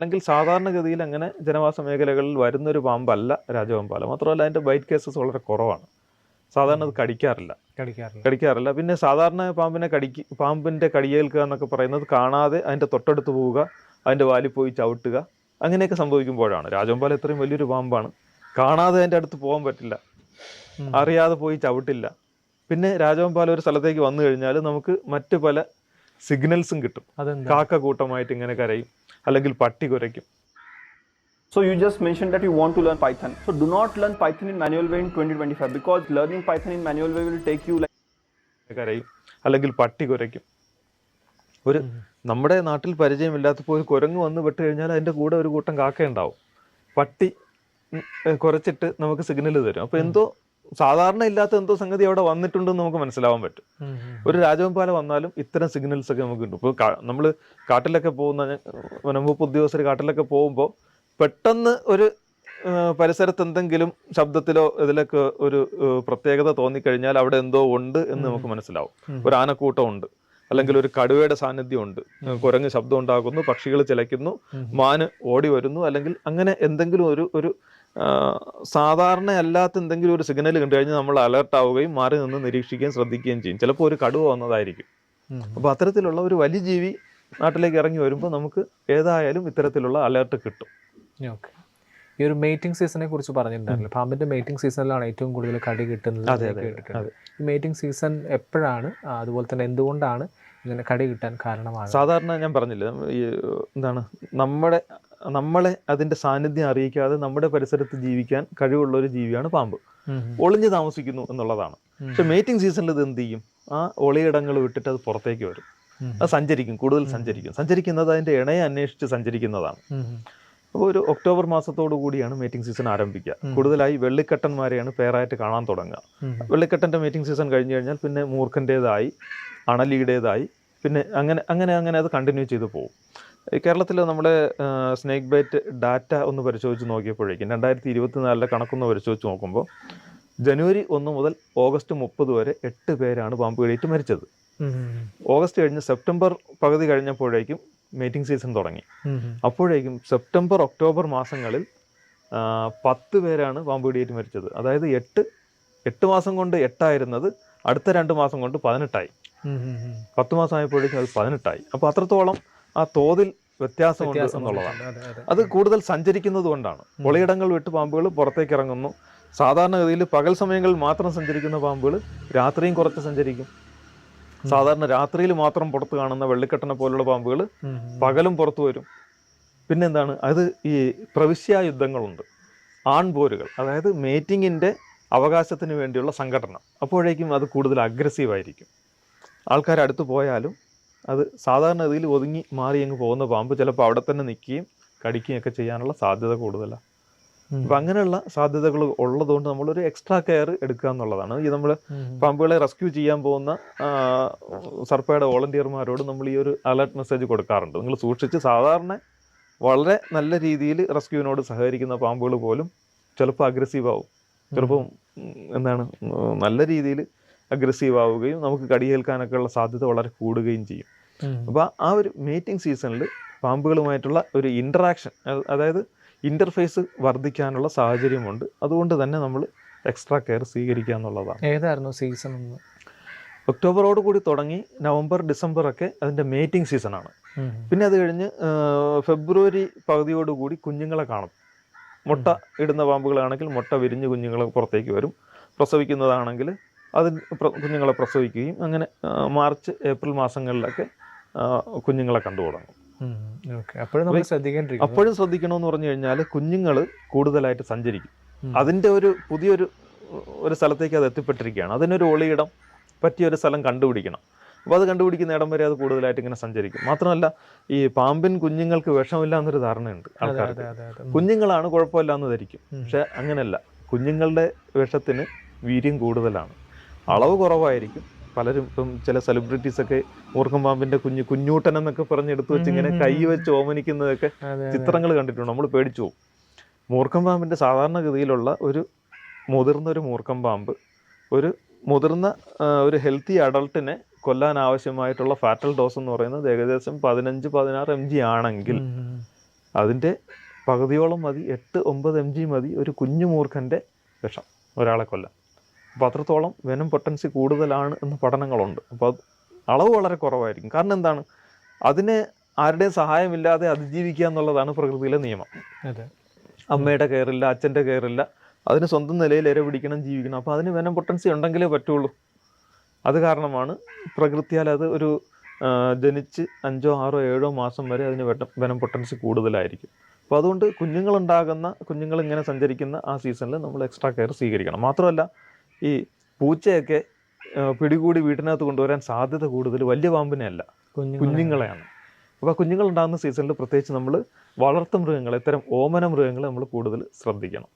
അല്ലെങ്കിൽ സാധാരണഗതിയിൽ അങ്ങനെ ജനവാസ മേഖലകളിൽ വരുന്നൊരു പാമ്പല്ല രാജവെമ്പാല. മാത്രമല്ല അതിൻ്റെ ബൈറ്റ് കേസസ് വളരെ കുറവാണ്. സാധാരണ അത് കടിക്കാറില്ല. പിന്നെ സാധാരണ പാമ്പിൻ്റെ കടിയേൽക്കുക എന്നൊക്കെ പറയുന്നത് കാണാതെ അതിൻ്റെ തൊട്ടടുത്ത് പോവുക, അതിൻ്റെ വാലിൽ പോയി ചവിട്ടുക, അങ്ങനെയൊക്കെ സംഭവിക്കുമ്പോഴാണ്. രാജവെമ്പാല ഇത്രയും വലിയൊരു പാമ്പാണ്, കാണാതെ അതിൻ്റെ അടുത്ത് പോകാൻ പറ്റില്ല, അറിയാതെ പോയി ചവിട്ടില്ല. പിന്നെ രാജവെമ്പാല ഒരു സ്ഥലത്തേക്ക് വന്നു കഴിഞ്ഞാൽ നമുക്ക് മറ്റു പല സിഗ്നൽസും കിട്ടും. കാക്ക കൂട്ടമായിട്ട് ഇങ്ങനെ കരയും, അല്ലെങ്കിൽ പട്ടി കുരയ്ക്കും. So you just mentioned that you want to learn Python. So do not learn Python in manual way in 2025 because learning Python in manual way will take you like കരയും, അല്ലെങ്കിൽ പട്ടി കുരയ്ക്കും. നമ്മുടെ നാട്ടിൽ പരിചയമില്ലാത്തപ്പോൾ ഒരു കുരങ്ങ് വന്ന് പെട്ട് കഴിഞ്ഞാൽ അതിൻ്റെ കൂടെ ഒരു കൂട്ടം കാക്ക ഉണ്ടാവും. പട്ടി കുരച്ചിട്ട് നമുക്ക് സിഗ്നൽ തരും. അപ്പോൾ എന്തോ സാധാരണ ഇല്ലാത്ത എന്തോ സംഗതി അവിടെ വന്നിട്ടുണ്ടെന്ന് നമുക്ക് മനസ്സിലാവാൻ പറ്റും. ഒരു രാജവെമ്പാല വന്നാലും ഇത്തരം സിഗ്നൽസ് ഒക്കെ നമുക്ക് കിട്ടും. ഇപ്പോൾ നമ്മൾ കാട്ടിലൊക്കെ പോകുന്ന വനംവകുപ്പ് ഉദ്യോഗസ്ഥർ കാട്ടിലൊക്കെ പോകുമ്പോൾ പെട്ടെന്ന് ഒരു പരിസരത്ത് എന്തെങ്കിലും ശബ്ദത്തിലോ ഇതിലൊക്കെ ഒരു പ്രത്യേകത തോന്നിക്കഴിഞ്ഞാൽ അവിടെ എന്തോ ഉണ്ട് എന്ന് നമുക്ക് മനസ്സിലാവും. ഒരു ആനക്കൂട്ടം ഉണ്ട്, അല്ലെങ്കിൽ ഒരു കടുവയുടെ സാന്നിധ്യം ഉണ്ട്, കുരങ്ങ് ശബ്ദം ഉണ്ടാകുന്നു, പക്ഷികൾ ചിലയ്ക്കുന്നു, മാന് ഓടി വരുന്നു, അല്ലെങ്കിൽ അങ്ങനെ എന്തെങ്കിലും ഒരു സാധാരണ അല്ലാത്ത എന്തെങ്കിലും ഒരു സിഗ്നൽ കണ്ടു കഴിഞ്ഞാൽ നമ്മൾ അലർട്ട് ആവുകയും മാറി നിന്ന് നിരീക്ഷിക്കുകയും ശ്രദ്ധിക്കുകയും ചെയ്യും. ചിലപ്പോൾ ഒരു കടുവ വന്നതായിരിക്കും. അപ്പോൾ അത്തരത്തിലുള്ള ഒരു വലിയ ജീവി നാട്ടിലേക്ക് ഇറങ്ങി വരുമ്പോൾ നമുക്ക് ഏതായാലും ഇത്തരത്തിലുള്ള അലർട്ട് കിട്ടും. ഓക്കെ. ഈ ഒരു മേറ്റിംഗ് സീസണെ കുറിച്ച് പറഞ്ഞിട്ടുണ്ടായിരുന്നു. പാമ്പിന്റെ മേറ്റിംഗ് സീസണിലാണ് ഏറ്റവും കൂടുതൽ കടി കിട്ടുന്നത്. ഈ മേറ്റിംഗ് സീസൺ എപ്പോഴാണ്, അതുപോലെ തന്നെ എന്തുകൊണ്ടാണ് ഇങ്ങനെ കടി കിട്ടാൻ കാരണമാണ്? സാധാരണ ഞാൻ പറഞ്ഞില്ല, ഈ എന്താണ് നമ്മളെ അതിന്റെ സാന്നിധ്യം അറിയിക്കാതെ നമ്മുടെ പരിസരത്ത് ജീവിക്കാൻ കഴിവുള്ള ഒരു ജീവിയാണ് പാമ്പ്. ഒളിഞ്ഞു താമസിക്കുന്നു എന്നുള്ളതാണ്. പക്ഷെ മേറ്റിംഗ് സീസണിൽ ഇത് എന്ത് ചെയ്യും? ആ ഒളിയിടങ്ങൾ വിട്ടിട്ട് അത് പുറത്തേക്ക് വരും, അത് സഞ്ചരിക്കും, കൂടുതൽ സഞ്ചരിക്കുന്നത് അതിന്റെ ഇണയെ അന്വേഷിച്ച് സഞ്ചരിക്കുന്നതാണ്. അപ്പോൾ ഒരു ഒക്ടോബർ മാസത്തോടു കൂടിയാണ് മേറ്റിംഗ് സീസൺ ആരംഭിക്കുക. കൂടുതലായി വെള്ളിക്കട്ടന്മാരെയാണ് പേരായിട്ട് കാണാൻ തുടങ്ങുക. വെള്ളിക്കട്ടൻ്റെ മേറ്റിംഗ് സീസൺ കഴിഞ്ഞു കഴിഞ്ഞാൽ പിന്നെ മൂർഖൻ്റേതായി, അണലിയുടേതായി, പിന്നെ അങ്ങനെ അത് കണ്ടിന്യൂ ചെയ്ത് പോകും. കേരളത്തിൽ നമ്മുടെ സ്നേക്ക് ബൈറ്റ് ഡാറ്റ ഒന്ന് പരിശോധിച്ച് നോക്കിയപ്പോഴേക്കും 2024 കണക്കൊന്ന് പരിശോധിച്ച് നോക്കുമ്പോൾ ജനുവരി 1 മുതൽ ഓഗസ്റ്റ് 30 വരെ 8 പേരാണ് പാമ്പ് കടിയേറ്റ് മരിച്ചത്. ഓഗസ്റ്റ് കഴിഞ്ഞ് സെപ്റ്റംബർ പകുതി കഴിഞ്ഞപ്പോഴേക്കും മേറ്റിംഗ് സീസൺ തുടങ്ങി. അപ്പോഴേക്കും സെപ്റ്റംബർ ഒക്ടോബർ മാസങ്ങളിൽ 10 പേരാണ് പാമ്പ് കടിയേറ്റ് മരിച്ചത്. അതായത് 8 മാസം കൊണ്ട് 8 ആയിരുന്നത് അടുത്ത 2 മാസം കൊണ്ട് 18 10 മാസം ആയപ്പോഴേക്കും അത് 18. അപ്പോൾ അത്രത്തോളം ആ തോതിൽ വ്യത്യാസമുണ്ട് എന്നുള്ളതാണ്. അത് കൂടുതൽ സഞ്ചരിക്കുന്നത് കൊണ്ടാണ്. ഒളിയിടങ്ങൾ വിട്ട് പാമ്പുകൾ പുറത്തേക്ക് ഇറങ്ങുന്നു. സാധാരണഗതിയിൽ പകൽ സമയങ്ങളിൽ മാത്രം സഞ്ചരിക്കുന്ന പാമ്പുകൾ രാത്രിയും കുറച്ച് സഞ്ചരിക്കും. സാധാരണ രാത്രിയിൽ മാത്രം പുറത്ത് കാണുന്ന വെള്ളിക്കട്ടനെ പോലുള്ള പാമ്പുകൾ പകലും പുറത്തു വരും. പിന്നെന്താണ്, അത് ഈ പ്രവിശ്യാ യുദ്ധങ്ങളുണ്ട്, ആൺപോരുകൾ, അതായത് മേറ്റിങ്ങിൻ്റെ അവകാശത്തിന് വേണ്ടിയുള്ള സംഘടന. അപ്പോഴേക്കും അത് കൂടുതൽ അഗ്രസീവായിരിക്കും. ആൾക്കാർ അടുത്ത് പോയാലും അത് സാധാരണഗതിയിൽ ഒതുങ്ങി മാറി അങ്ങ് പോകുന്ന പാമ്പ് ചിലപ്പോൾ അവിടെ തന്നെ നിൽക്കുകയും കടിക്കുകയും ഒക്കെ ചെയ്യാനുള്ള സാധ്യത കൂടുതലാണ്. അപ്പം അങ്ങനെയുള്ള സാധ്യതകൾ ഉള്ളതുകൊണ്ട് നമ്മളൊരു എക്സ്ട്രാ കെയർ എടുക്കുക എന്നുള്ളതാണ്. ഈ നമ്മൾ പാമ്പുകളെ റെസ്ക്യൂ ചെയ്യാൻ പോകുന്ന സർപ്പയുടെ വോളണ്ടിയർമാരോട് നമ്മൾ ഈ ഒരു അലർട്ട് മെസ്സേജ് കൊടുക്കാറുണ്ട്. നിങ്ങൾ സൂക്ഷിച്ച്, സാധാരണ വളരെ നല്ല രീതിയിൽ റെസ്ക്യൂവിനോട് സഹകരിക്കുന്ന പാമ്പുകൾ പോലും ചിലപ്പോൾ അഗ്രസീവ് ആവും, ചിലപ്പോൾ നല്ല രീതിയിൽ അഗ്രസീവ് ആവുകയും നമുക്ക് കടിയേൽക്കാനൊക്കെ ഉള്ള സാധ്യത വളരെ കൂടുകയും ചെയ്യും. അപ്പോൾ ആ ഒരു മേറ്റിംഗ് സീസണിൽ പാമ്പുകളുമായിട്ടുള്ള ഒരു ഇൻറ്ററാക്ഷൻ, അതായത് ഇൻ്റർഫേസ് വർദ്ധിക്കാനുള്ള സാഹചര്യമുണ്ട്. അതുകൊണ്ട് തന്നെ നമ്മൾ എക്സ്ട്രാ കെയർ സ്വീകരിക്കുക എന്നുള്ളതാണ്. ഏതായിരുന്നു സീസൺ? ഒക്ടോബറോട് കൂടി തുടങ്ങി നവംബർ ഡിസംബർ ഒക്കെ അതിൻ്റെ മേറ്റിംഗ് സീസണാണ്. പിന്നെ അത് കഴിഞ്ഞ് ഫെബ്രുവരി പകുതിയോടുകൂടി കുഞ്ഞുങ്ങളെ കാണും. മുട്ട ഇടുന്ന പാമ്പുകളാണെങ്കിൽ മുട്ട വിരിഞ്ഞ് കുഞ്ഞുങ്ങൾ പുറത്തേക്ക് വരും. പ്രസവിക്കുന്നതാണെങ്കിൽ കുഞ്ഞുങ്ങളെ പ്രസവിക്കുകയും അങ്ങനെ മാർച്ച് ഏപ്രിൽ മാസങ്ങളിലൊക്കെ കുഞ്ഞുങ്ങളെ കണ്ടു തുടങ്ങും. അപ്പോഴും ശ്രദ്ധിക്കണമെന്ന് പറഞ്ഞു കഴിഞ്ഞാൽ കുഞ്ഞുങ്ങൾ കൂടുതലായിട്ട് സഞ്ചരിക്കും. അതിൻ്റെ ഒരു പുതിയൊരു സ്ഥലത്തേക്ക് അത് എത്തിപ്പെട്ടിരിക്കുകയാണ്. അതിനൊരു ഒളിയിടം പറ്റിയൊരു സ്ഥലം കണ്ടുപിടിക്കണം. അപ്പോൾ അത് കണ്ടുപിടിക്കുന്ന ഇടം വരെ അത് കൂടുതലായിട്ട് ഇങ്ങനെ സഞ്ചരിക്കും. മാത്രമല്ല, ഈ പാമ്പിൻ കുഞ്ഞുങ്ങൾക്ക് വിഷമില്ല എന്നൊരു ധാരണയുണ്ട് ആൾക്കാർക്ക്. കുഞ്ഞുങ്ങളാണ് കുഴപ്പമില്ല എന്ന് ധരിക്കും. പക്ഷെ അങ്ങനെയല്ല, കുഞ്ഞുങ്ങളുടെ വിഷത്തിന് വീര്യം കൂടുതലാണ്, അളവ് കുറവായിരിക്കും. പലരും ഇപ്പം ചില സെലിബ്രിറ്റീസൊക്കെ മൂർഖൻ പാമ്പിന്റെ കുഞ്ഞൂട്ടൻ എന്നൊക്കെ പറഞ്ഞ് എടുത്തു വെച്ച് ഇങ്ങനെ കൈ വെച്ച് ഓമനിക്കുന്നതൊക്കെ ചിത്രങ്ങൾ കണ്ടിട്ടുണ്ട്. നമ്മൾ പേടിച്ചു പോകും. മൂർഖൻ പാമ്പിന്റെ സാധാരണഗതിയിലുള്ള ഒരു മുതിർന്നൊരു മൂർഖൻ പാമ്പ് മുതിർന്ന ഒരു ഹെൽത്തി അഡൾട്ടിനെ കൊല്ലാൻ ആവശ്യമായിട്ടുള്ള ഫാറ്റൽ ഡോസ് എന്ന് പറയുന്നത് ഏകദേശം 15-16 mg ആണെങ്കിൽ അതിൻ്റെ പകുതിയോളം മതി, 8-9 mg മതി ഒരു കുഞ്ഞു മൂർഖൻ്റെ വിഷം ഒരാളെ കൊല്ലാൻ. അപ്പോൾ അത്രത്തോളം വെനം പൊട്ടൻസി കൂടുതലാണ് എന്ന് പഠനങ്ങളുണ്ട്. അപ്പോൾ അളവ് വളരെ കുറവായിരിക്കും. കാരണം എന്താണ്, അതിനെ ആരുടെയും സഹായമില്ലാതെ അതിജീവിക്കുക എന്നുള്ളതാണ് പ്രകൃതിയിലെ നിയമം. അമ്മയുടെ കെയറില്ല, അച്ഛൻ്റെ കെയറില്ല, അതിന് സ്വന്തം നിലയിൽ ഇര പിടിക്കണം, ജീവിക്കണം. അപ്പോൾ അതിന് വെനം പൊട്ടൻസി ഉണ്ടെങ്കിലേ പറ്റുള്ളൂ. അത് കാരണമാണ് പ്രകൃതിയാൽ അത് ഒരു ജനിച്ച് 5, 6, 7 മാസം വരെ അതിന് വെനം പൊട്ടൻസി കൂടുതലായിരിക്കും. അപ്പോൾ അതുകൊണ്ട് കുഞ്ഞുങ്ങളിങ്ങനെ സഞ്ചരിക്കുന്ന ആ സീസണിൽ നമ്മൾ എക്സ്ട്രാ കെയർ സ്വീകരിക്കണം. മാത്രമല്ല ഈ പൂച്ചയൊക്കെ പിടികൂടി വീട്ടിനകത്ത് കൊണ്ടുവരാൻ സാധ്യത കൂടുതൽ വലിയ പാമ്പിനെ അല്ല, കുഞ്ഞുങ്ങളെയാണ്. അപ്പോൾ കുഞ്ഞുങ്ങളുണ്ടാകുന്ന സീസണിൽ പ്രത്യേകിച്ച് നമ്മൾ വളർത്തു മൃഗങ്ങളെ, ഇത്തരം ഓമന മൃഗങ്ങളെ നമ്മൾ കൂടുതൽ ശ്രദ്ധിക്കണം.